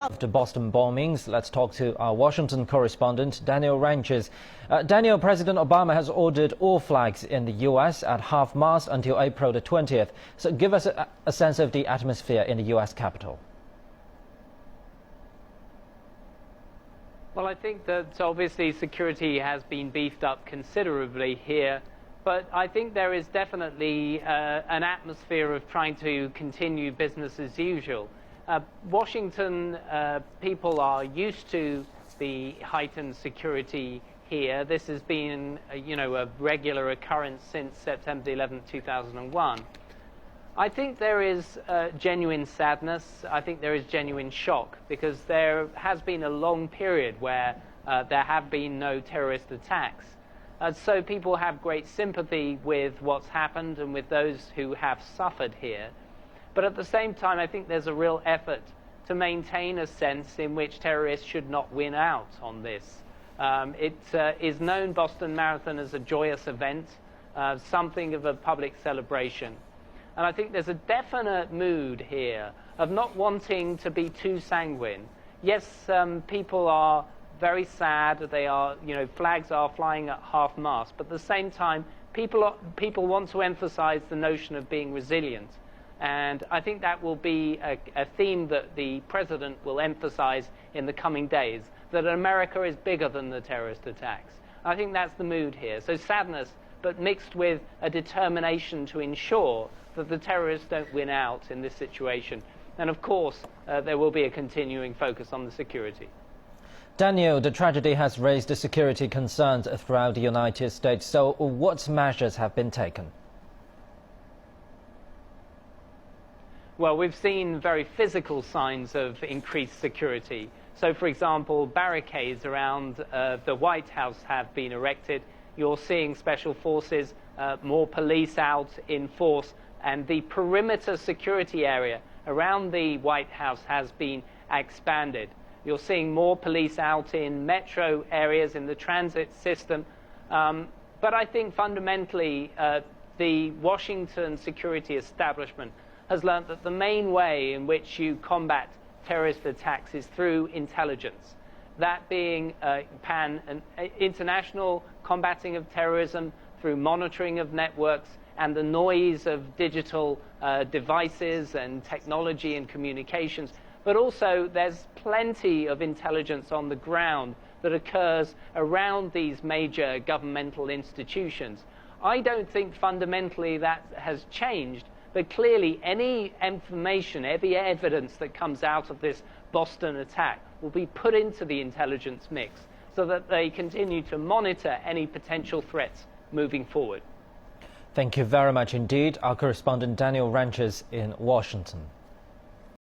After Boston bombings, let's talk to our Washington correspondent, Daniel Ryntjes. Daniel, President Obama has ordered all flags in the U.S. at half-mast until April the 20th. So give us a sense of the atmosphere in the U.S. Capitol. Well, I think that obviously security has been beefed up considerably here, but I think there is definitely an atmosphere of trying to continue business as usual. Washington people are used to the heightened security here. This has been, a regular occurrence since September 11, 2001. I think there is genuine sadness. I think there is genuine shock because there has been a long period where there have been no terrorist attacks. So people have great sympathy with what's happened and with those who have suffered here. But at the same time, I think there's a real effort to maintain a sense in which terrorists should not win out on this. It is known, Boston Marathon, as a joyous event, something of a public celebration. And I think there's a definite mood here of not wanting to be too sanguine. Yes, people are very sad. They are, flags are flying at half-mast. But at the same time, people want to emphasize the notion of being resilient. And I think that will be a theme that the president will emphasize in the coming days, that America is bigger than the terrorist attacks. I think that's the mood here. So sadness, but mixed with a determination to ensure that the terrorists don't win out in this situation. And of course, there will be a continuing focus on the security. Daniel, the tragedy has raised security concerns throughout the United States. So what measures have been taken? Well, we've seen very physical signs of increased security. So, for example, barricades around the White House have been erected. You're seeing special forces, more police out in force, and the perimeter security area around the White House has been expanded. You're seeing more police out in metro areas, in the transit system. But I think fundamentally, the Washington security establishment has learned that the main way in which you combat terrorist attacks is through intelligence. That being international combating of terrorism through monitoring of networks and the noise of digital devices and technology and communications. But also there's plenty of intelligence on the ground that occurs around these major governmental institutions. I don't think fundamentally that has changed. But clearly, any information, every evidence that comes out of this Boston attack will be put into the intelligence mix so that they continue to monitor any potential threats moving forward. Thank you very much indeed. Our correspondent Daniel Ryntjes in Washington.